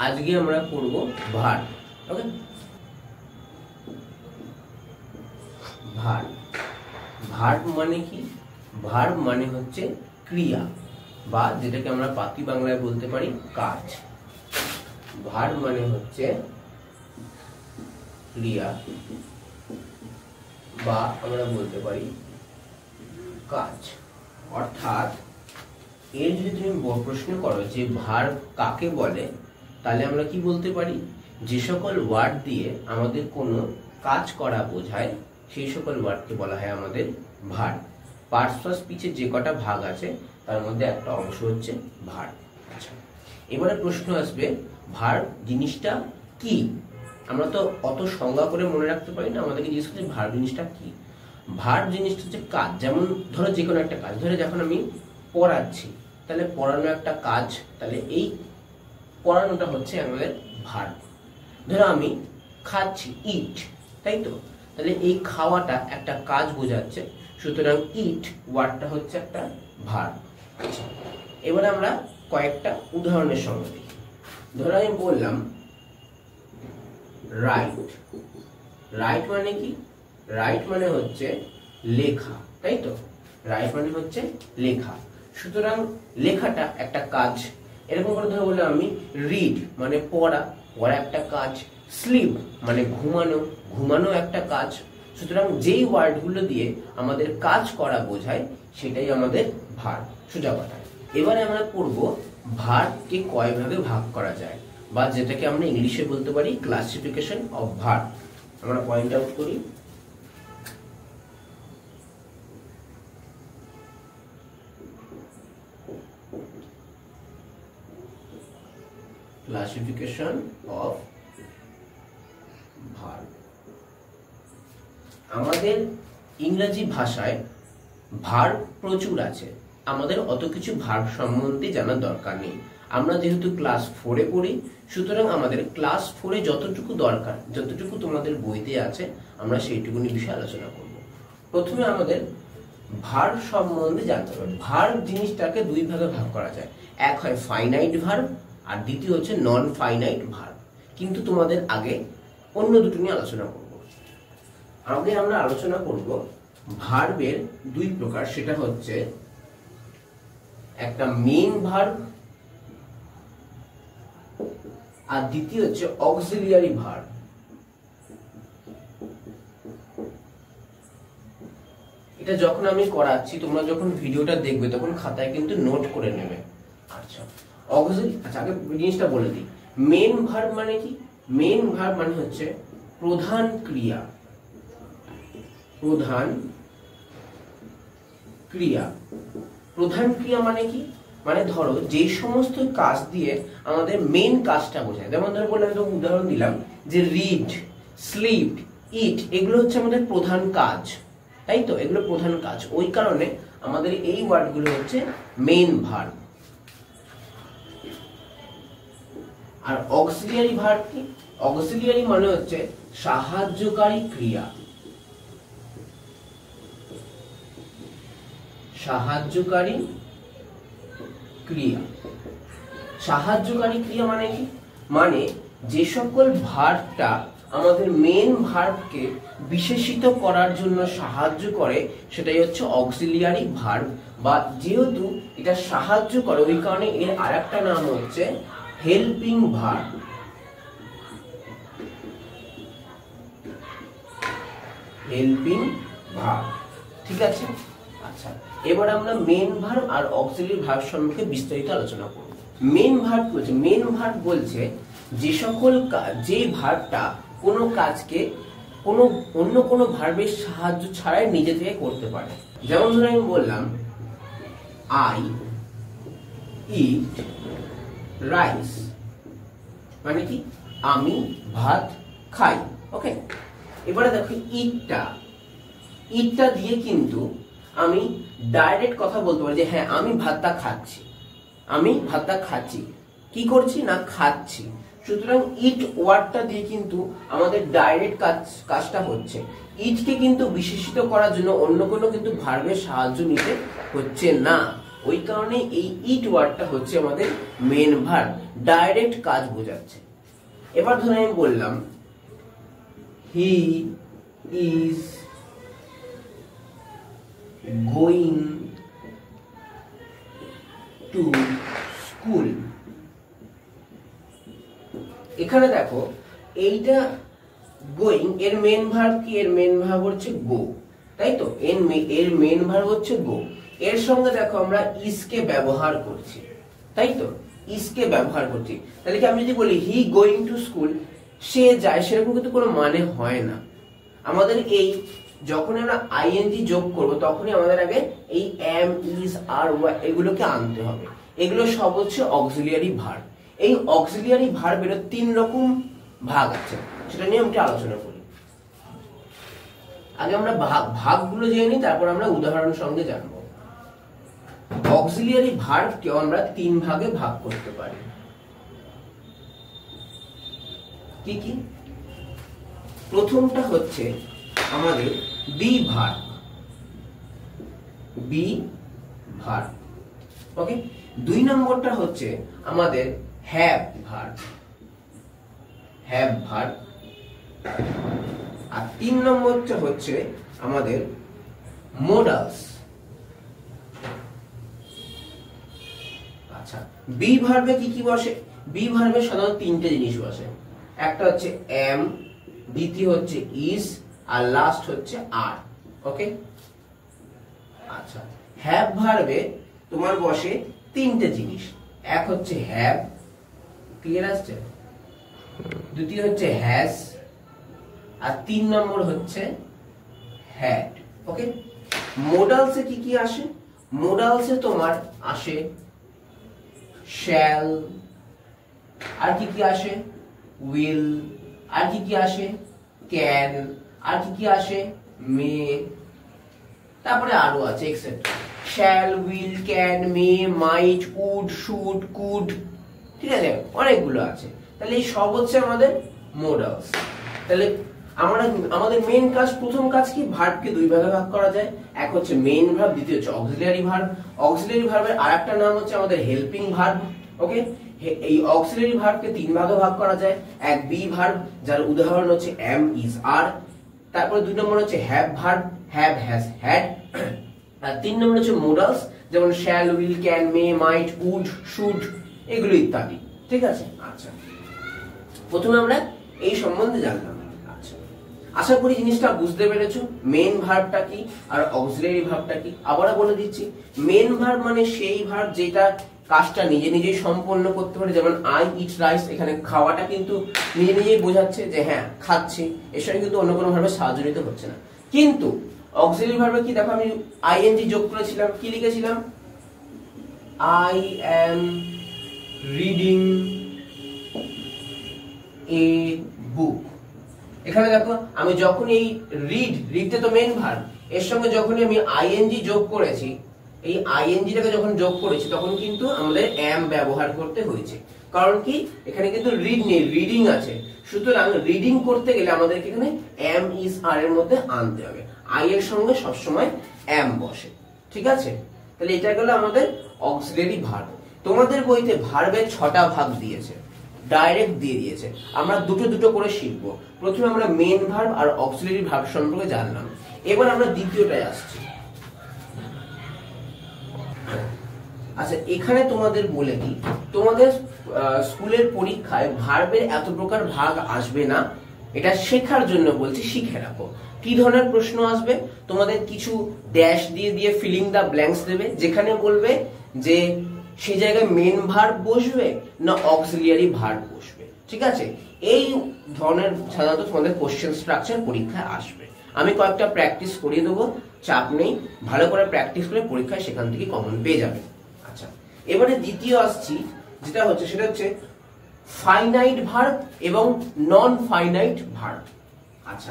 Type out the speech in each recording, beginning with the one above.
আজকে আমরা পড়ব ভার্ব। ওকে, ভার্ব। ভার্ব মানে কি? ভার্ব মানে হচ্ছে ক্রিয়া, বা যেটাকে আমরা পাতি বাংলায় বলতে পারি কাজ। ভার্ব মানে হচ্ছে ক্রিয়া, বা আমরা বলতে পারি কাজ। অর্থাৎ এর যদি তুমি প্রশ্ন করো যে ভার্ব কাকে বলে, তাহলে আমরা কি বলতে পারি? যে সকল ওয়ার্ড দিয়ে আমাদের কোনো কাজ করা বোঝায় সেই সকল ওয়ার্ডকে বলা হয় আমাদের ভার্ব। পার্টস অফ স্পিচের যে কটা ভাগ আছে তার মধ্যে একটা অংশ হচ্ছে ভার্ব। আচ্ছা, এবারে প্রশ্ন আসবে ভার্ব জিনিসটা কি? আমরা তো অত সংজ্ঞা করে মনে রাখতে পারি না, আমাদেরকে জিজ্ঞেস করছে ভার্ব জিনিসটা কি। ভার্ব জিনিসটা হচ্ছে কাজ। যেমন ধরো যে কোনো একটা কাজ, ধরো যখন আমি পড়াচ্ছি, তাহলে পড়ানো একটা কাজ, তাহলে এই পড়ানোটা হচ্ছে আমাদের ভার্ব। ধরো আমি খাচ্ছি, ইট, তাই তো, তাহলে এই খাওয়াটা একটা কাজ বোঝাচ্ছে, সুতরাং ইট ওয়ার্ডটা হচ্ছে একটা ভার্ব। আচ্ছা, এবারে আমরা কয়েকটা উদাহরণের সঙ্গে দেখি। ধরো আমি বললাম রাইট। রাইট মানে কি? রাইট মানে হচ্ছে লেখা, তাই তো, রাইট মানে হচ্ছে লেখা, সুতরাং লেখাটা একটা কাজ। এরকম করে ধরো বললাম আমি রিড মানে পড়া, পড়া একটা কাজ। স্লিপ মানে ঘুমানো, ঘুমানো একটা কাজ। সুতরাং যেই ওয়ার্ডগুলো দিয়ে আমাদের কাজ করা বোঝায় সেটাই আমাদের ভার্ব, সোজা কথা। এবারে আমরা পড়ব ভার্বকে কয় ভাগে ভাগ করা যায়, বা যেটাকে আমরা ইংলিশে বলতে পারি ক্লাসিফিকেশন অফ ভার্ব। আমরা পয়েন্ট আউট করি। Classification of verb. আমাদের ইংরেজি ভাষায় ভার্ব প্রচুর আছে, আমাদের অত কিছু ভার্ব সম্বন্ধে জানার দরকার নেই। আমরা যেহেতু ক্লাস 4-এ পড়ি, সুতরাং আমাদের ক্লাস 4-এ যতটুকু দরকার, যতটুকু তোমাদের বইতে আছে, আমরা সেইটুকুনি বিষয়ে আলোচনা করব। প্রথমে আমাদের ভার্ব সম্বন্ধে জানতে হবে। ভার্ব জিনিসটাকে দুই ভাগে ভাগ করা যায়, এক হয় ফাইনাইট ভার্ব, আর দ্বিতীয় হচ্ছে নন ফাইনাইট ভার্ব। কিন্তু তোমাদের আগে অন্য দুটো নিয়ে আলোচনা করব। আগে আমরা আলোচনা করব ভার্বের দুই প্রকার, সেটা হচ্ছে একটা মেইন ভার্ব, আর দ্বিতীয় হচ্ছে অক্সিলিয়ারি ভার্ব। এটা যখন আমি করাচ্ছি, তোমরা যখন ভিডিওটা দেখবে তখন খাতায় কিন্তু নোট করে নেবে। আচ্ছা, আচ্ছা আগে জিনিসটা বলে দিই, মেইন ভার্ব মানে কি? মেইন ভার্ব মানে হচ্ছে প্রধান ক্রিয়া। প্রধান ক্রিয়া। প্রধান ক্রিয়া মানে কি? মানে ধরো যে সমস্ত কাজ দিয়ে আমাদের মেইন কাজটা বোঝায়, যেমন ধরো বললাম, তো উদাহরণ দিলাম যে রিড, স্লিপ, ইট, এগুলো হচ্ছে আমাদের প্রধান কাজ, তাই তো, এগুলো প্রধান কাজ। ওই কারণে আমাদের এই ওয়ার্ডগুলো হচ্ছে মেইন ভার্ব। আর অক্সিলিয়ারি ভার্ব কি? অক্সিলিয়ারি মানে হচ্ছে সাহায্যকারী ক্রিয়া। সাহায্যকারী ক্রিয়া। সাহায্যকারী ক্রিয়া মানে কি? মানে যে সকল ভার্বটা আমাদের মেইন ভার্বকে বিশেষিত করার জন্য সাহায্য করে, সেটাই হচ্ছে অক্সিলিয়ারি ভার্ব। বা যেহেতু এটা সাহায্য করে, ওই কারণে এর আরেকটা নাম হচ্ছে হেল্পিং ভার্ব। হেল্পিং ভার্ব, ঠিক আছে? আচ্ছা, এবার আমরা মেইন ভার্ব আর অক্সিলিয়ারি ভার্ব সম্পর্কে বিস্তারিত আলোচনা করব। মেইন ভার্ব বলছে, মেইন ভার্ব বলছে যে সকল যে ভার্বটা কোনো কাজকে কোনো অন্য কোনো ভার্বের সাহায্য ছাড়াই নিজে থেকে করতে পারে। যেমন ধরো আমি বললাম আই ইট রাইস, মানে কি? আমি ভাত খাই। ওকে, এবারে দেখো ইটটা দিয়ে কিন্তু আমি ডাইরেক্ট কথা বলতে পারি যে হ্যাঁ আমি ভাতটা খাচ্ছি, আমি ভাতটা খাচ্ছি। কি করছি না? খাচ্ছি। সুতরাং ইট ওয়ার্ডটা দিয়ে কিন্তু আমাদের ডাইরেক্ট কাজটা হচ্ছে। ইটকে কিন্তু বিশেষিত করার জন্য অন্য কোনো কিন্তু ভার্বের সাহায্য নিতে হচ্ছে না। ওই কারণে এই ইট ওয়ার্ডটা হচ্ছে আমাদের মেন ভার্ব, ডাইরেক্ট কাজ বোঝাচ্ছে। এবার ধরে আমি বললাম he is going to school. এখানে দেখো এইটা গোয়িং, এর মেন ভার্ব কি? এর মেন ভার্ব হচ্ছে গো, তাই তো? এর মেন ভার্ব হচ্ছে গো। এর সঙ্গে দেখো আমরা ইজ কে ব্যবহার করছি, তাই তো? ইজ কে ব্যবহার করছি। তাহলে কি আমি যদি বলি হি গোয়িং টু স্কুল, সে যায়, সেরকম কিন্তু কোনো মানে হয় না। আমাদের এই যখন আমরা আইএনজি যোগ করব তখনই আমাদের আগে এই এম, ইজ, আর, ওয়াই এগুলোকে আনতে হবে। এগুলো সব হচ্ছে অক্সিলিয়ারি ভার্ব। এই অক্সিলিয়ারি ভার্বের 3 রকম ভাগ আছে, সেটা নিয়ে আমরা আলোচনা করি। আগে আমরা ভাগগুলো জেনে নিই, তারপর আমরা উদাহরণ সঙ্গে জানবো। অক্সিলিয়ারি ভার্বকে আমরা 3 ভাগে ভাগ করতে পারি। কি কি? প্রথমটা হচ্ছে আমাদের বি ভার্ব, বি ভার্ব, ওকে। 2 নম্বরটা হচ্ছে আমাদের হ্যাভ ভার্ব, হ্যাভ ভার্ব। আর 3 নম্বরটা হচ্ছে আমাদের মোডালস। আচ্ছা, বি ভার্বে কি কি বসে? বি ভার্বে সাধারণত 3টে জিনিস বসে। একটা হচ্ছে এম, দ্বিতীয় হচ্ছে ইজ, আর লাস্ট হচ্ছে আর, ওকে। আচ্ছা, হ্যাভ ভার্বে তোমার বসে 3টে জিনিস। এক হচ্ছে হ্যাভ, ক্লিয়ার আসছে? দ্বিতীয় হচ্ছে হ্যাজ, আর 3 নম্বর হচ্ছে হ্যাড, ওকে। মোডালসে কি কি আসে? মোডালসে তোমার আসে শ্যাল, আর কি কি আসে? উইল, আর কি কি আসে? ক্যান, আর কি কি আসে? মে, তারপরে আরো আছে extra. Shall, will, can, may, might, would, should, could, ঠিক আছে, অনেকগুলো আছে। তাহলে এই সব হচ্ছে আমাদের মোডালস। তাহলে আমাদের মেইন কাজ, প্রথম কাজ কি? ভার্বকে 2 ভাগে ভাগ করা যায়। এক হচ্ছে মেইন ভার্ব, দ্বিতীয় হচ্ছে অক্সিলিয়ারি ভার্ব। অক্সিলিয়ারি ভার্বের আরেকটা নাম হচ্ছে আমাদের হেল্পিং ভার্ব, ওকে। এই অক্সিলিয়ারি ভার্বকে 3 ভাগে ভাগ করা যায়। এক বি ভার্ব, যার উদাহরণ হচ্ছে এম, ইজ, আর। তারপরে 2 নম্বর হচ্ছে have verb, have, has, had. আর 3 নম্বর হচ্ছে মোডালস, যেমন shall, will, can, may, might, would, should, এগুলো ইত্যাদি, ঠিক আছে। আচ্ছা, প্রথমে আমরা এই সম্বন্ধে জানলাম। আশা করি জিনিসটা বুঝতে পেরেছো, মেন ভার্বটা কি আর অক্সিলিয়ারি ভার্বটা কি। আবারও বলে দিচ্ছি, মেন ভার্ব মানে সেই ভার্ব যেটা কাজটা নিজে নিজেই সম্পন্ন করতে পারে। যেমন আই ইট রাইস, এখানে খাওয়াটা কিন্তু নিজে নিজেই বোঝাচ্ছে যে হ্যাঁ খাচ্ছি, এর সঙ্গে কিন্তু অন্য কোনো ভার্বের সাহায্য নিতে হচ্ছে না। কিন্তু অক্সিলিয়ারি ভার্বে কি? দেখো আমি আইএনজি যোগ করেছিলাম, কি লিখেছিলাম? আই অ্যাম রিডিং এ বুক। এখানে দেখো আমি যখন এই রিডটা তো মেন ভার্ব, এর সঙ্গে যখন আমি আইএনজি যোগ করেছি, এই আইএনজিটাকে যখন যোগ করেছি তখন কিন্তু আমাদের এম ব্যবহার করতে হয়েছে। কারণ কি? এখানে কিন্তু রিড নেই, রিডিং আছে। সুতরাং রিডিং করতে গেলে আমাদেরকে এখানে এম, ইজ, আর এর মধ্যে আনতে হবে। আই এর সঙ্গে সবসময় এম বসে, ঠিক আছে। তাহলে এটা গেল আমাদের অক্সিলিয়ারি ভার্ব। তোমাদের বইতে ভার্বের 6টা ভাগ দিয়েছে, ডাইরেক্ট দিয়ে দিয়েছে। আমরা দুটো দুটো করে শিখবো। প্রথমে আমরা মেন ভার্ব আর অক্সিলিয়ারি ভার্ব সম্পর্কে জানলাম। এবার আমরা দ্বিতীয়টায় আসছি। আচ্ছা, এখানে তোমাদের বলে দিই, তোমাদের স্কুলের পরীক্ষায় ভার্বের এত প্রকার ভাগ আসবে না, এটা শেখার জন্য বলছি, শিখে রাখো। কি ধরনের প্রশ্ন আসবে? তোমাদের কিছু ড্যাশ দিয়ে দিয়ে ফিলিং দা ব্ল্যাঙ্কস দেবে, যেখানে বলবে যে সেই জায়গায় মেন ভার্ব বসবে না অক্সিলিয়ারি ভার্ব বসবে, ঠিক আছে। এই ধরনের সাধারণত তোমাদের কোশ্চেন স্ট্রাকচার পরীক্ষায় আসবে। আমি কয়েকটা প্র্যাকটিস করিয়ে দেবো, চাপ নেই, ভালো করে প্র্যাকটিস করে পরীক্ষায় সেখান থেকে কমন পেয়ে যাবে। আচ্ছা, এবারে দ্বিতীয় আসছি, যেটা হচ্ছে সেটা হচ্ছে ফাইনাইট ভার্ব এবং নন ফাইনাইট ভার্ব। আচ্ছা,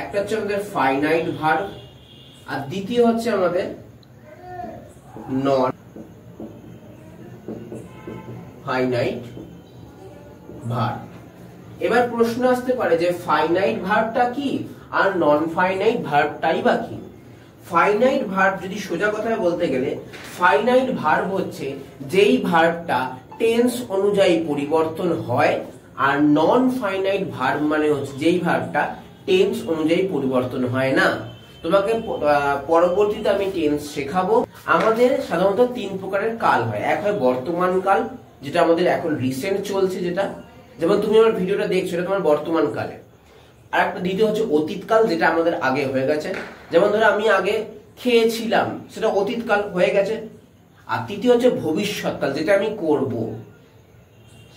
একটা হচ্ছে আমাদের ফাইনাইট ভার্ব আর দ্বিতীয় হচ্ছে আমাদের নন ফাইনাইট ভার্ব। এবার প্রশ্ন আসতে পারে যে ফাইনাইট ভার্বটা কি আর নন ফাইনাইট ভার্বটাই বা কি। ফাইনাইট ভার্ব যদি সোজা কথায় বলতে গেলে ফাইনাইট ভার্ব হচ্ছে যেই ভার্বটা টেন্স অনুযায়ী পরিবর্তন হয়, আর নন ফাইনাইট ভার্ব মানে হচ্ছে যেই ভার্বটা টেন্স অনুযায়ী পরিবর্তন হয় না। তোমাকে পরবর্তীতে আমি টেন্স শেখাবো। আমাদের সাধারণত 3 প্রকারের কাল হয়। এক হয় বর্তমান কাল, যেটা আমাদের এখন রিসেন্ট চলছে, যেটা যেমন তুমি আমার ভিডিওটা দেখছো এটা তোমার বর্তমান কালে। আর একটা দ্বিতীয় হচ্ছে অতীতকাল, যেটা আমাদের আগে হয়ে গেছে, যেমন ধরো আমি আগে খেয়েছিলাম, সেটা অতীতকাল হয়ে গেছে। আর তৃতীয় হচ্ছে ভবিষ্যৎকাল, যেটা আমি করব,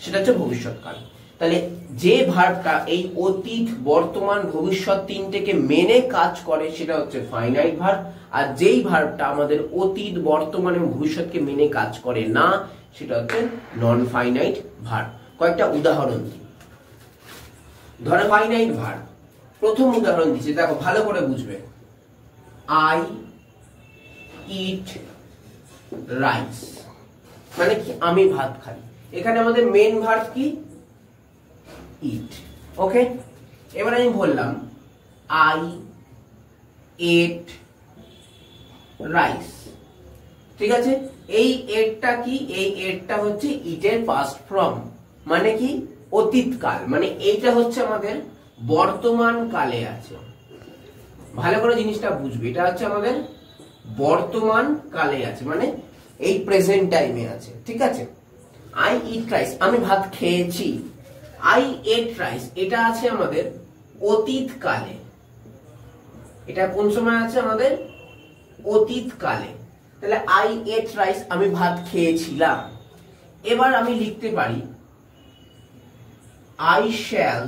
সেটা হচ্ছে ভবিষ্যৎকাল। তাহলে যে ভার্বটা এই অতীত, বর্তমান, ভবিষ্যৎ তিনটেকে মেনে কাজ করে সেটা হচ্ছে ফাইনাইট ভার্ব। আর যেই ভার্বটা আমাদের অতীত, বর্তমান এবং ভবিষ্যৎকে মেনে কাজ করে না সেটা হচ্ছে নন ফাইনাইট ভার্ব। কয়েকটা উদাহরণ দিই। ধরো ফাইনাইট ভার্ব, প্রথম উদাহরণ দিচ্ছি, দেখো ভালো করে বুঝবে। আই ইট রাইস, মানে কি আমি ভাত খাই। এখানে আমাদের মেন ভার্ব কি? ইট। ওকে, এবার আমি বললাম আই এট রাইস, ঠিক আছে। এই এটটা কি? এই এটটা হচ্ছে ইটের পাস্ট ফর্ম, মানে কি অতীতকাল, মানে এইটা হচ্ছে আমাদের বর্তমান কালে আছে। ভালো করে জিনিসটা বুঝবে, এটা হচ্ছে আমাদের বর্তমান কালে আছে, মানে এই প্রেজেন্ট টাইমে আছে, ঠিক আছে। আই ইট রাইস, আমি ভাত খেয়েছি। আই এট রাইস, এটা আছে আমাদের অতীত কালে। এটা কোন সময় আছে? আমাদের অতীত কালে। তাহলে আই এট রাইস, আমি ভাত খেয়েছিলাম। এবার আমি লিখতে পারি আই শ্যাল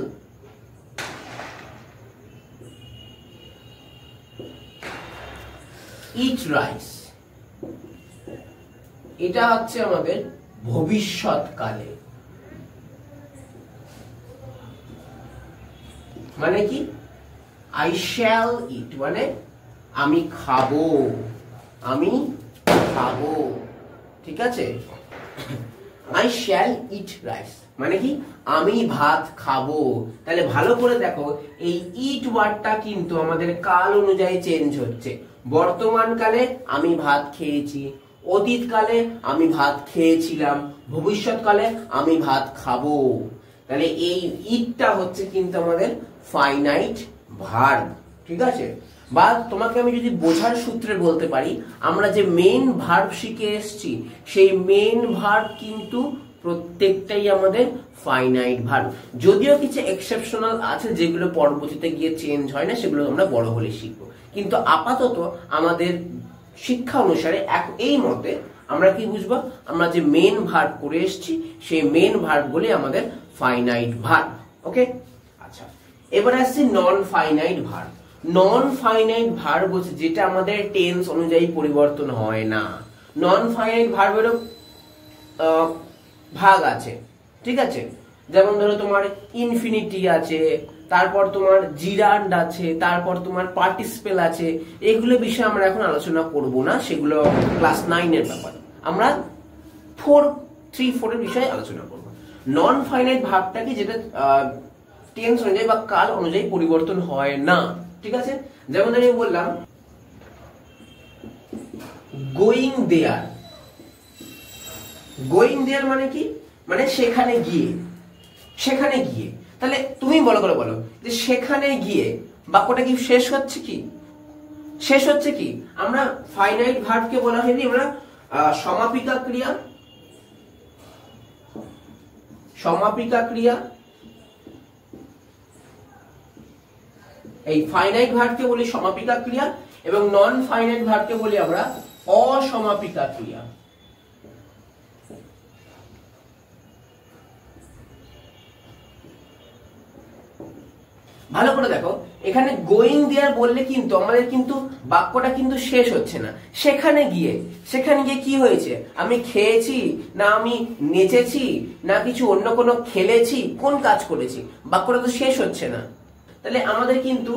ইট রাইস, এটা হচ্ছে আমাদের ভবিষ্যৎকালে। মানে কি? আই শ্যাল ইট মানে আমি খাবো, আমি খাবো, ঠিক আছে। আই শ্যাল ইট রাইস মানে কি? আমি ভাত খাবো। তাহলে ভালো করে দেখো, এই ইট ওয়ার্ডটা কিন্তু আমাদের কাল অনুযায়ী চেঞ্জ হচ্ছে। বর্তমান কালে আমি ভাত খেয়েছি, অতীতকালে আমি ভাত খেয়েছিলাম, ভবিষ্যৎকালে আমি ভাত খাবো। তাহলে এই ইটটা হচ্ছে কিন্তু আমাদের ফাইনাইট ভার্ব, ঠিক আছে। বা তোমাকে আমি যদি বোঝার সূত্রে বলতে পারি, আমরা যে মেইন ভার্ব শিখে এসেছি সেই মেইন ভার্ব কিন্তু প্রত্যেকটাই আমাদের ফাইনাইট ভার্ব। যদিও কিছু এক্সেপশনাল আছে যেগুলো পরবর্তীতে গিয়ে চেঞ্জ হয় না, সেগুলো আমরা বড় হলে শিখবো। কিন্তু আপাতত আমাদের শিক্ষা অনুসারে এই মতে আমরা কি বুঝবো? আমরা যে মেইন ভার্ব করে এসেছি সেই মেইন ভার্বগুলি আমাদের ফাইনাইট ভার্ব। ওকে, আচ্ছা, এবার আসছে non finite verb. Non finite verb হচ্ছে যেটা আমাদের টেন্স অনুযায়ী পরিবর্তন হয় না। নন ফাইনাইট ভার্বেরও ভাগ আছে, ঠিক আছে। যেমন ধরো তোমার ইনফিনিটি আছে, তারপর তোমার জিরান্ড আছে, তারপর তোমার পার্টিসিপেল আছে। এগুলো বিষয়ে আমরা এখন আলোচনা করব না, সেগুলো ক্লাস 9 এর ব্যাপার। আমরা 3-4 এর বিষয়ে আলোচনা করব। নন ফাইনাইট ভার্বটাকে যেটা টেন্স অনুযায়ী বা কাল অনুযায়ী পরিবর্তন হয় না, ঠিক আছে। যেমন আমি বললাম গোয়িং দেয়ার। গোয়িং দেয়ার মানে কি? মানে সেখানে গিয়ে, সেখানে গিয়ে। তাহলে তুমি বলো করে বলো যে সেখানে গিয়ে বাক্যটা কি শেষ হচ্ছে? কি শেষ হচ্ছে? কি আমরা ফাইনাইট ভার্বকে বলা হয়নি আমরা সমাপিকা ক্রিয়া। সমাপিকা ক্রিয়া, এই ফাইনাইট ভার্বকে বলি সমাপিকা ক্রিয়া, এবং নন ফাইনাইট ভার্বকে বলি আমরা অসমাপিকা ক্রিয়া। ভালো করে দেখো, এখানে গোয়িং দেয়ার বললে কিন্তু আমাদের কিন্তু বাক্যটা কিন্তু শেষ হচ্ছে না। সেখানে গিয়ে, সেখানে গিয়ে কি হয়েছে? আমি খেয়েছি, না আমি নেচেছি, না কিছু অন্য কোনো খেলেছি, কোন কাজ করেছি? বাক্যটা তো শেষ হচ্ছে না। তাহলে আমাদের কিন্তু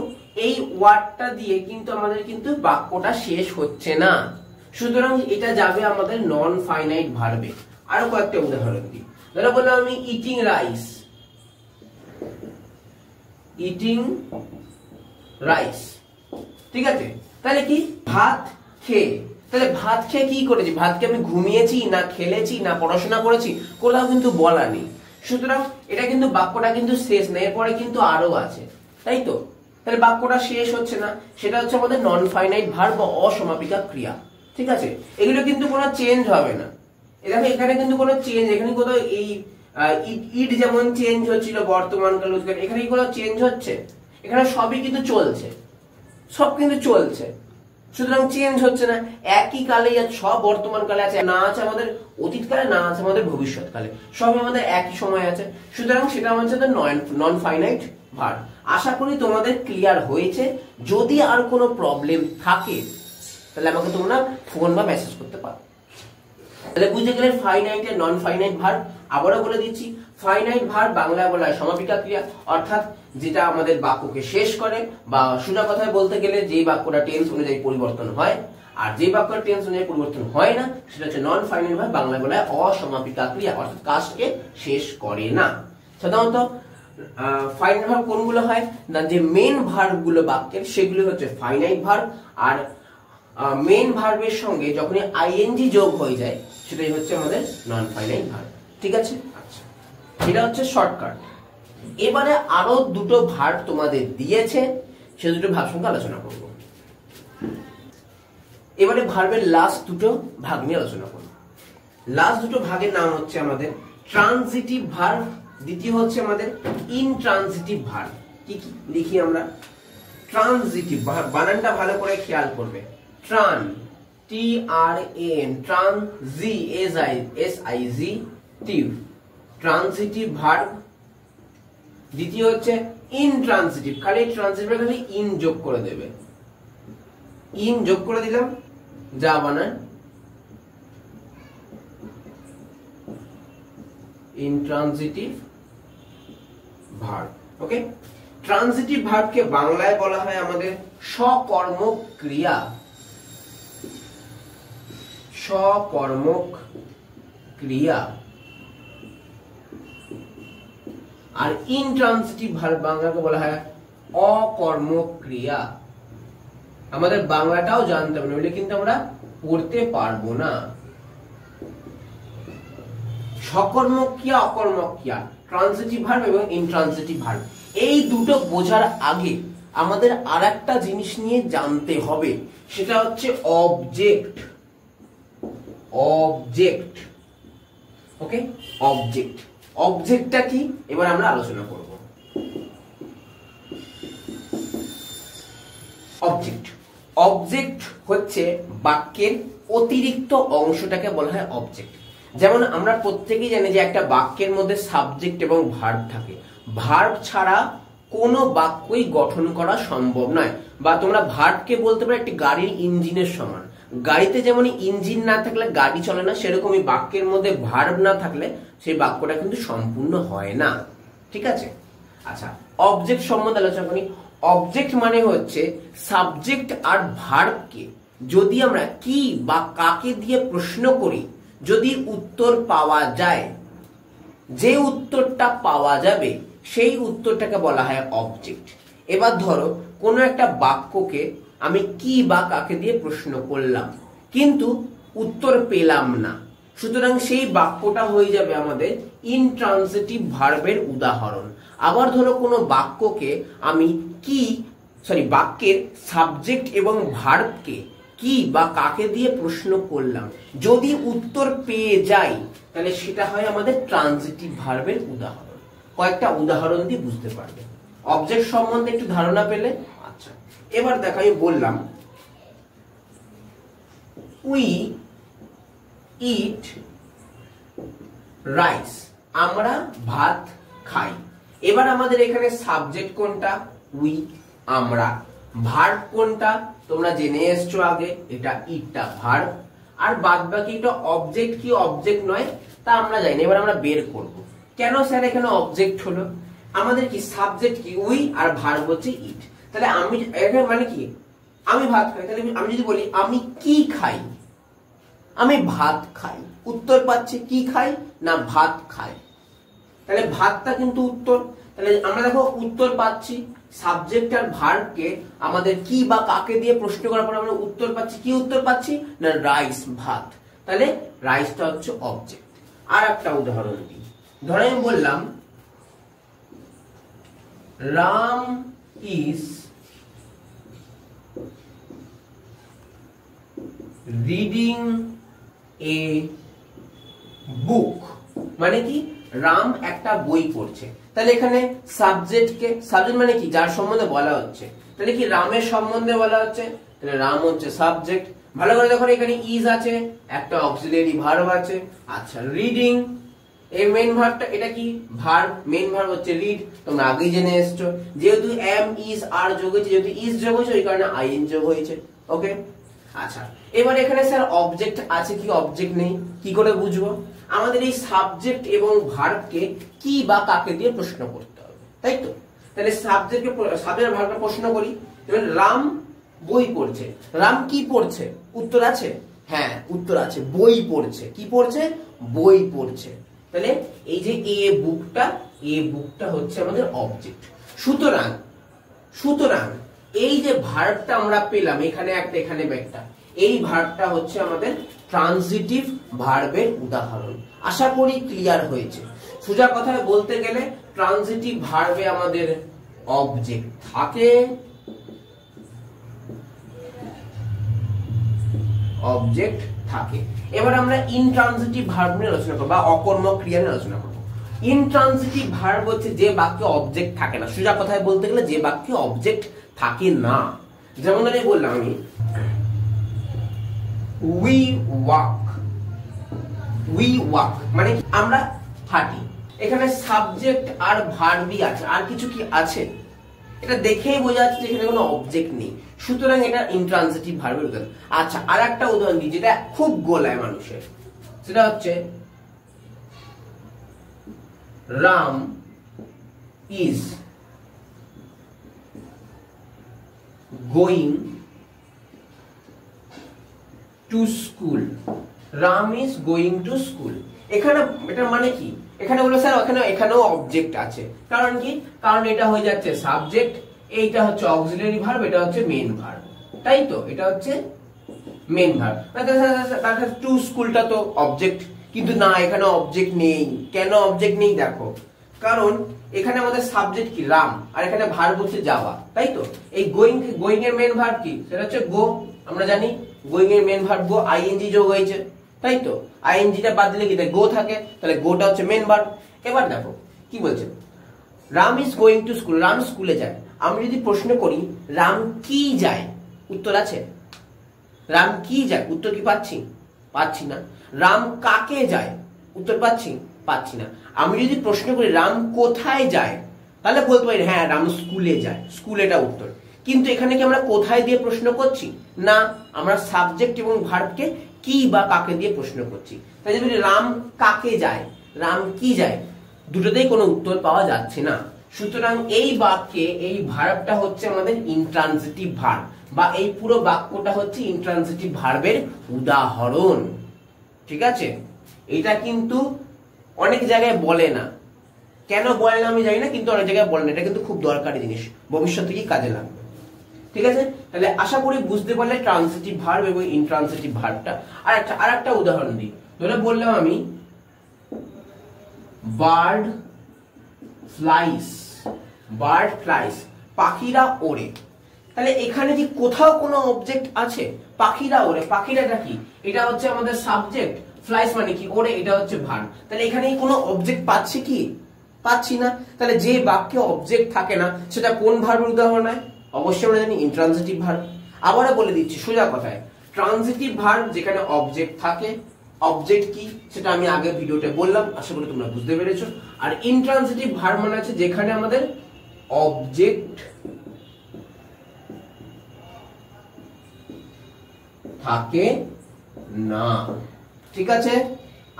এই ওয়ার্ডটা দিয়ে কিন্তু আমাদের কিন্তু বাক্যটা শেষ হচ্ছে না। সুতরাং এটা যাবে আমাদের নন ফাইনাইট ভার্বে। আরো কয়েকটা উদাহরণ দিই। ধরো বললাম আমি ইটিং রাইস, ইটিং রাইস, ঠিক আছে। তাহলে কি ভাত খেয়ে, তাহলে ভাত খেয়ে কি করেছি, ভাত খেয়ে আমি ঘুমিয়েছি না খেলেছি না পড়াশোনা করেছি, কোথাও কিন্তু বলা নেই। সুতরাং এটা কিন্তু বাক্যটা কিন্তু শেষ না, এরপরে কিন্তু আরো আছে, তাই তো? তাহলে বাক্যটা শেষ হচ্ছে না, সেটা হচ্ছে আমাদের নন ফাইনাইট ভার্ব বা অসমাপিকা ক্রিয়া। ঠিক আছে, এগুলো কিন্তু কোনো চেঞ্জ হবে না। দেখো এখানে কিন্তু কোনো চেঞ্জ, এখানে কোথাও এই ইট যেমন চেঞ্জ হচ্ছিল বর্তমান কাল, এখানে কোনো চেঞ্জ হচ্ছে? এখানে সবই কিন্তু চলছে, সব কিন্তু চলছে, সুতরাং চেঞ্জ হচ্ছে না। একই কালে সব বর্তমান কালে আছে, না আছে আমাদের অতীতকালে, না আছে আমাদের ভবিষ্যৎকালে, সব আমাদের একই সময় আছে। সুতরাং সেটা হচ্ছে নন ফাইনাইট ভার্ব। আশা করি তোমাদের ক্লিয়ার হয়েছে। যদি আর কোনো প্রবলেম থাকে তাহলে আমাকে তোমরা ফোন বা মেসেজ করতে পারো। তাহলে বুঝে গেলে ফাইনাইট এর নন ফাইনাইট ভার্ব। আবারও বলে দিচ্ছি, ফাইনাইট ভার্ব বাংলায় বলা হয় সমাপিকা ক্রিয়া, অর্থাৎ যেটা আমাদের বাক্যকে শেষ করে, বা সোজা কথায় বলতে গেলে যে বাক্যটা টেন্স অনুযায়ী পরিবর্তন হয়, আর যে বাক্যটা টেন্স অনুযায়ী পরিবর্তন হয় না সেটা হচ্ছে নন ফাইনাইট ভার্ব, বাংলায় বলা হয় অসমাপিকা ক্রিয়া, অর্থাৎ কাজকে শেষ করে না। সাধারণত ফাইনাইট ভার্ব কোনগুলো হয় না, যে মেন ভার্ব গুলো বাক্যের সেগুলো হচ্ছে ফাইনাইট ভার্ব, আর মেন ভার্বের সঙ্গে যখনই আইএনজি যোগ হয়ে যায় সেটাই হচ্ছে আমাদের নন ফাইনাইট ভার্ব। ঠিক আছে, আচ্ছা, এটা হচ্ছে শর্টকাট। এবারে আরো দুটো ভার্ব তোমাদের দিয়েছে, সে দুটো ভাগ সঙ্গে আলোচনা করব। এবারে ভার্বের লাস্ট দুটো ভাগ নিয়ে আলোচনা করব। লাস্ট দুটো ভাগের নাম হচ্ছে আমাদের ট্রানজিটিভ ভার্ব, দ্বিতীয় হচ্ছে আমাদের ইনট্রানজিটিভ ভার্ব। কি কি লিখি আমরা? ট্রানজিটিভ ভার্ব, বানানটা ভালো করে খেয়াল করবে। Tran, T R N, tran, G S I S I G, tive, transitive verb. দ্বিতীয় হচ্ছে ইনট্রানজিটিভ, খালি ট্রানজিটিভ খালি ইন যোগ করে দেবে, ইন যোগ করে দিলাম, যা বানান ইনট্রানজিটিভ ভার্ব। ওকে, ট্রানজিটিভ ভার্বকে বাংলায় বলা হয় আমাদের সকর্মক ক্রিয়া, সকর্মক ক্রিয়া। আর ইনট্রানজিটিভ ভার্ব বাংলাকে বলা হয় অকর্মক ক্রিয়া। আমাদের বাংলাটাও জানতে হবে, নইলে কিন্তু আমরা পড়তে পারবো না। সকর্মক ক্রিয়া, অকর্মক ক্রিয়া, ট্রানজিটিভ ভার্ব এবং ইনট্রানজিটিভ ভার্ব, এই দুটো বোঝার আগে আমাদের আরেকটা জিনিস নিয়ে জানতে হবে, সেটা হচ্ছে অবজেক্ট। অবজেক্ট, ওকে, অবজেক্ট। অবজেক্টটা কি এবার আমরা আলোচনা করব। অবজেক্ট, অবজেক্ট হচ্ছে বাক্যের অতিরিক্ত অংশটাকে বলা হয় অবজেক্ট। যেমন আমরা প্রত্যেকেই জানি যে একটা বাক্যের মধ্যে সাবজেক্ট এবং ভার্ব থাকে, ভার্ব ছাড়া কোনো বাক্যই গঠন করা সম্ভব নয়। বা তোমরা ভার্বকে বলতে পারো একটি গাড়ির ইঞ্জিনের সমান। গাড়িতে যেমন ইঞ্জিন না থাকলে গাড়ি চলে না, সেরকমই বাক্যের মধ্যে ভার্ব না থাকলে সেই বাক্যটা কিন্তু সম্পূর্ণ হয় না। ঠিক আছে, আচ্ছা, অবজেক্ট সম্বন্ধে আলোচনা করি। অবজেক্ট মানে হচ্ছে সাবজেক্ট আর ভার্বকে যদি আমরা কি বা কাকে দিয়ে প্রশ্ন করি, যদি উত্তর পাওয়া যায়, যে উত্তরটা পাওয়া যাবে সেই উত্তরটাকে বলা হয় অবজেক্ট। এবার ধরো কোনো একটা বাক্যকে আমি কি বা কাকে দিয়ে প্রশ্ন করলাম, কিন্তু উত্তর পেলাম না, সুতরাং সেই বাক্যটা হয়ে যাবে আমাদের ইনট্রানজিটিভ ভার্বের উদাহরণ। আবার ধরো কোনো বাক্যকে আমি বাক্যের সাবজেক্ট এবং ভার্বকে কি বা কাকে দিয়ে প্রশ্ন করলাম, যদি উত্তর পেয়ে যাই তাহলে সেটা হয় আমাদের ট্রানজিটিভ ভার্বের উদাহরণ। কয়েকটা উদাহরণ দিয়ে বুঝতে পারবে। অবজেক্ট সম্বন্ধে একটু ধারণা পেলে? আচ্ছা, এবার দেখো আমি বললাম উই ইট রাইস, আমরা ভাত খাই। এবার আমাদের এখানে সাবজেক্ট কোনটা? উই, আমরা। ভার্ব কোনটা? তোমরা জেনে এসছো আগে, এটা ইটটা ভার্ব। আর বাদ বাকি এটা অবজেক্ট কি অবজেক্ট নয় তা আমরা জানি। এবার আমরা বের করব কেন স্যার এখানে অবজেক্ট হলো। আমাদের কি সাবজেক্ট কি উই আর ভার্ব হচ্ছে ইট। তাহলে আমি এখানে মানে কি আমি ভাত খাই, তাহলে আমি যদি বলি আমি কি খাই, আমি ভাত খাই, উত্তর পাচ্ছি কি খাই না ভাত খাই, তাহলে ভাতটা কিন্তু উত্তর। তাহলে আমরা দেখো উত্তর পাচ্ছি সাবজেক্ট আর ভার্বকে আমাদের কি বা কাকে দিয়ে প্রশ্ন করার পর আমরা উত্তর পাচ্ছি, কি উত্তর পাচ্ছি না রাইস, ভাত। তাহলে রাইসটা হচ্ছে অবজেক্ট। আর একটা উদাহরণ দিই, ধরো আমি বললাম রাম ইজ রিডিং এ বুক, মানে কি রাম একটা বই পড়ছে। তাহলে এখানে সাবজেক্ট মানে কি যার সম্বন্ধে বলা হচ্ছে, তাহলে কি রামের সম্বন্ধে বলা হচ্ছে, তাহলে রাম হচ্ছে সাবজেক্ট। ভালো করে দেখো এখানে ইজ আছে, একটা অক্সিলারি ভার্ব আছে। আচ্ছা রিডিং এই মেইন ভার্বটা, এটা কি ভার্ব, মেইন ভার্ব হচ্ছে রিড, তোমরা আগেই জেনে এসছো। যেহেতু এম ইজ আর যোগ হয়েছে, যেহেতু ইজ যোগ হয়েছে ওই কারণে আইএন যোগ হয়েছে। ওকে আচ্ছা এবার এখানে স্যার অবজেক্ট আছে কি অবজেক্ট নেই, কি করে বুঝবো? আমাদের এই সাবজেক্ট এবং ভার্বকে কি বা কাকে দিয়ে প্রশ্ন করতে হবে, তাই তো? তাহলে সাবজেক্ট ভার্বকে প্রশ্ন করি। রাম বই পড়ছে, রাম কি পড়ছে? উত্তর আছে, হ্যাঁ উত্তর আছে, বই পড়ছে। কি পড়ছে? বই পড়ছে। তাহলে এই যে এ বুকটা হচ্ছে আমাদের অবজেক্ট। সুতরাং এই যে ভার্বটা আমরা পেলাম, এখানে একটা এখানে একটা, এই ভার্বটা হচ্ছে আমাদের ট্রানজিটিভ ভার্বের উদাহরণ। আশা করি ক্লিয়ার হয়েছে। সোজা কথায় বলতে গেলে ট্রানজিটিভ ভার্বে আমাদের অবজেক্ট থাকে, এবার আমরা ইনট্রানজিটিভ ভার্ব নিয়ে আলোচনা করব বা অকর্মক ক্রিয়া নিয়ে আলোচনা করব। ইনট্রানজিটিভ ভার্ব হচ্ছে যে বাক্যে অবজেক্ট থাকে না। সোজা কথায় বলতে গেলে যে বাক্যে অবজেক্ট থাকে না। যেমন আমি বললাম আমি উই ওয়াক মানে আমরা হাঁটি। এখানে সাবজেক্ট আর ভার্বই আছে, আর কিছু কি আছে? এটা দেখেই বোঝা যাচ্ছে এখানে কোনো অবজেক্ট নেই, সুতরাং এটা ইনট্রানজিটিভ ভার্বের উদাহরণ। আচ্ছা আর একটা উদাহরণ দিই যেটা খুব গোলায় মানুষের, সেটা হচ্ছে Ram is going to school. Ram is going to school, এখানে এটা মানে কি? এখানে বলো স্যার এখানেও অবজেক্ট আছে, কারণ কি? কারণ এটা হয়ে যাচ্ছে সাবজেক্ট, এইটা হচ্ছে অক্সিলারি ভার্ব, এটা হচ্ছে মেইন ভার্ব, তাই তো? এটা হচ্ছে মেইন ভার্ব। তাহলে টু স্কুলটা তো অবজেক্ট, কিন্তু না এখানে অবজেক্ট নেই। কেন অবজেক্ট নেই দেখো, কারণ এখানে আমাদের সাবজেক্ট কি রাম, আর এখানে ভার্ব হচ্ছে যাওয়া, তাই তো? এই গোয়িং এর মেইন ভার্ব কি? সেটা হচ্ছে গো। আমরা জানি গোয়িং এর মেইন ভার্ব গো, আইএনজি যোগ হয়েছে, তাই তো? আইএনজিটা বাদ দিলে কি গো থাকে, তাহলে গোটা হচ্ছে মেইন ভার্ব। এবার দেখো কি বলছে, Ram is going to school, Ram স্কুলে যায়। আমি যদি প্রশ্ন করি রাম কি যায়, উত্তর আছে? রাম কি যায়, উত্তর কি পাচ্ছি না। রাম কাকে যায়, উত্তর পাচ্ছি না। আমি যদি প্রশ্ন করি রাম কোথায় যায়, তাহলে বলতে পারি হ্যাঁ রাম স্কুলে যায়, স্কুলেটা উত্তর। কিন্তু এখানে কি আমরা কোথায় দিয়ে প্রশ্ন করছি? না, আমরা সাবজেক্ট এবং ভার্বকে কি বা কাকে দিয়ে প্রশ্ন করছি। তাই যদি রাম কাকে যায়, রাম কি যায়, দুটোতেই কোনো উত্তর পাওয়া যাচ্ছে না। সুতরাং এই বাক্যে এই ভার্বটা হচ্ছে আমাদের ইনট্রানজিটিভ ভার্ব, বা এই পুরো বাক্যটা হচ্ছে ইনট্রানজিটিভ ভার্বের উদাহরণ। ঠিক আছে? এটা কিন্তু অনেক জায়গায় বলে না, কেন বলে না আমি জানি না, কিন্তু অনেক জায়গায় বলে না। এটা কিন্তু খুব দরকারি জিনিস, ভবিষ্যতে কি কাজে লাগবে। ঠিক আছে? তাহলে আশা করি বুঝতে পারলে ট্রানজিটিভ ভার্ব এবং ইনট্রানজিটিভ ভার্বটা। আর একটা উদাহরণ দিই, ধরে বললাম আমি বার্ড ফ্লাইস, পাখিরা ওড়ে। তাহলে এখানে কি কোথাও কোনো অবজেক্ট আছে? পাখিরা ওড়ে, পাখিরাটা কি? এটা হচ্ছে আমাদের সাবজেক্ট, ফ্লাইস মানে কি ওড়ে, এটা হচ্ছে ভার্ব। তাহলে এখানে কোনো অবজেক্ট পাচ্ছি না। তাহলে যে বাক্যে অবজেক্ট থাকে না সেটা কোন ভার্বের উদাহরণ হয়? অবশ্যই আমরা জানি ইনট্রানজিটিভ ভার্ব। আবারও বলে দিচ্ছি সোজা কথায়, ট্রানজিটিভ ভার্ব যেখানে অবজেক্ট থাকে, অবজেক্ট কি সেটা আমি আগের ভিডিওতে বললাম, আশা করি তোমরা বুঝতে পেরেছো। আর ইনট্রানজিটিভ ভার্ব মানে আছে যেখানে আমাদের অবজেক্ট থাকে না। ঠিক আছে?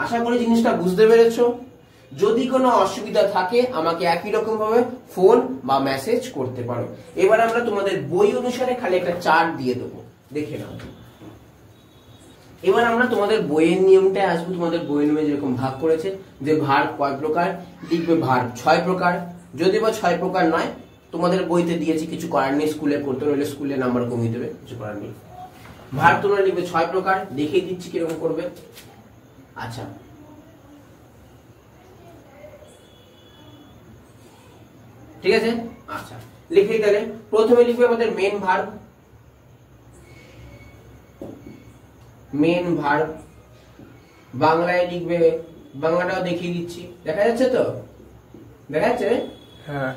আশা করি জিনিসটা বুঝতে পেরেছো। যদি কোনো অসুবিধা থাকে আমাকে একই রকম ভাবে ফোন বা মেসেজ করতে পারো। এবার আমরা তোমাদের বই অনুসারে খালি একটা চার্ট দিয়ে দেবো, দেখে নাও। এবার আমরা তোমাদের বইয়ের নিয়মটায় আসবো। তোমাদের বইয়ের নিয়মে যেরকম ভাগ করেছে যে ভার্ব কয় প্রকার, লিখবে ভার্ব 6 প্রকার, যদি বা 6 প্রকার নয়, তোমাদের বইতে দিয়েছি, কিছু করার নেই, স্কুলে করতে হলে স্কুলে নাম্বার কমিয়ে দেবে, কিছু করার নেই। ভার্ব তোমরা লিখবে 6 প্রকার, দেখিয়ে দিচ্ছি কিরকম করবে। আচ্ছা, ঠিক আছে। আচ্ছা, লিখে তাহলে প্রথমে লিখবে আমাদের মেন ভার্ব। মেন ভার্ব বাংলায় লিখবে, বাংলাটাও দেখিয়ে দিচ্ছি, দেখা যাচ্ছে তো? দেখা যাচ্ছে? হ্যাঁ।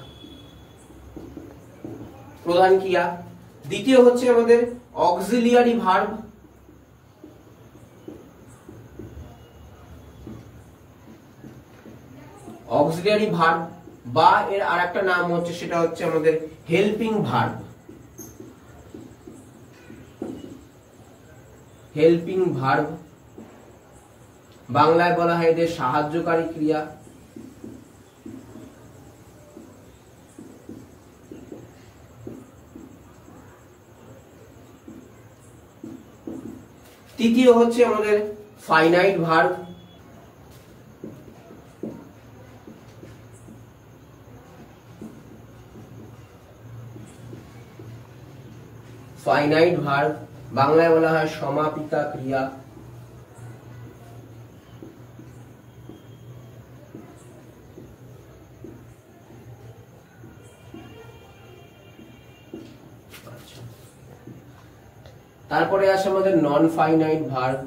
প্রধান ক্রিয়া। দ্বিতীয় হচ্ছে আমাদের অক্সিলিয়ারি ভার্ব। অক্সিলিয়ারি ভার্ব বা এর আরেকটা নাম হচ্ছে, সেটা হচ্ছে আমাদের হেল্পিং ভার্ব। হেল্পিং ভার্ব বাংলায় বলা হয় এদের সাহায্যকারী ক্রিয়া। তৃতীয় হচ্ছে আমাদের ফাইনাইট ভার্ব। ফাইনাইট ভার্ব বাংলায় বলা হয় সমাপিকা ক্রিয়া। তারপরে আসে আমাদের নন ফাইনাইট ভার্ব।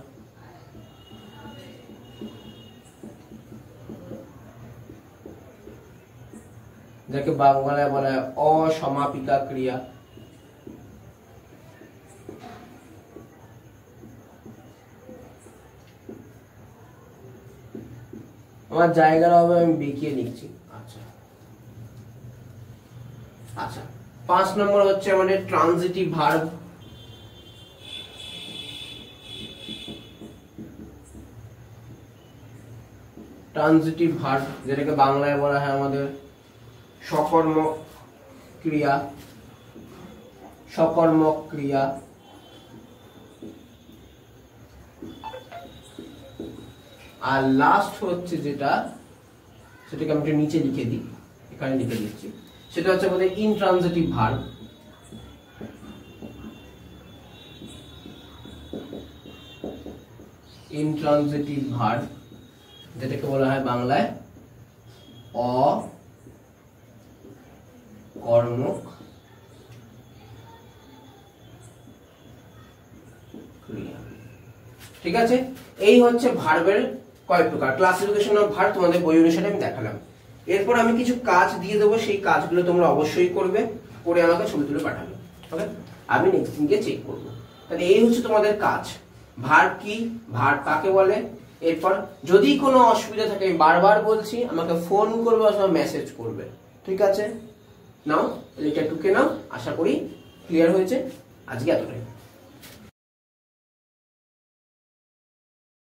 যাকে বাংলায় বলা হয় অসমাপিকা ক্রিয়া। আমার জায়গার অভাবে আমি বেঁকিয়ে লিখছি। আচ্ছা আচ্ছা, 5 নম্বর হচ্ছে আমাদের ট্রানজিটিভ ভার্ব। ট্রানজিটিভ ভার্ব যেটাকে বাংলায় বলা হয় আমাদের সকর্মক ক্রিয়া। সকর্মক ক্রিয়া। আর লাস্ট হচ্ছে যেটা, সেটাকে আমি একটু নিচে লিখে দিই, এখানে লিখে দিচ্ছি, সেটা হচ্ছে আমাদের ইনট্রানজিটিভ ভার্ব। ইনট্রানজিটিভ ভার্ব যেটাকে বলা হয় বাংলায় অকর্মক ক্রিয়া। ঠিক আছে, এই হচ্ছে ভার্বের কয় প্রকার। ক্লাসিফিকেশন অফ ভার্ব তোমাদের বই অনুসারে আমি দেখালাম। এরপর আমি কিছু কাজ দিয়ে দেবো, সেই কাজগুলো তোমরা অবশ্যই করবে, করে আমাকে ছবি তুলে পাঠাবে। ওকে, আমি নেক্সট দিনকে চেক করবো। তাহলে এই হচ্ছে তোমাদের কাজ। ভার্ব কি, ভার্ব কাকে বলে। এরপর যদি কোনো অসুবিধা থাকে, আমি বারবার বলছি, আমাকে ফোন করবে অথবা মেসেজ করবে। ঠিক আছে, নাও এটা টুকে নাও। আশা করি ক্লিয়ার হয়েছে। আজকে এতটাই।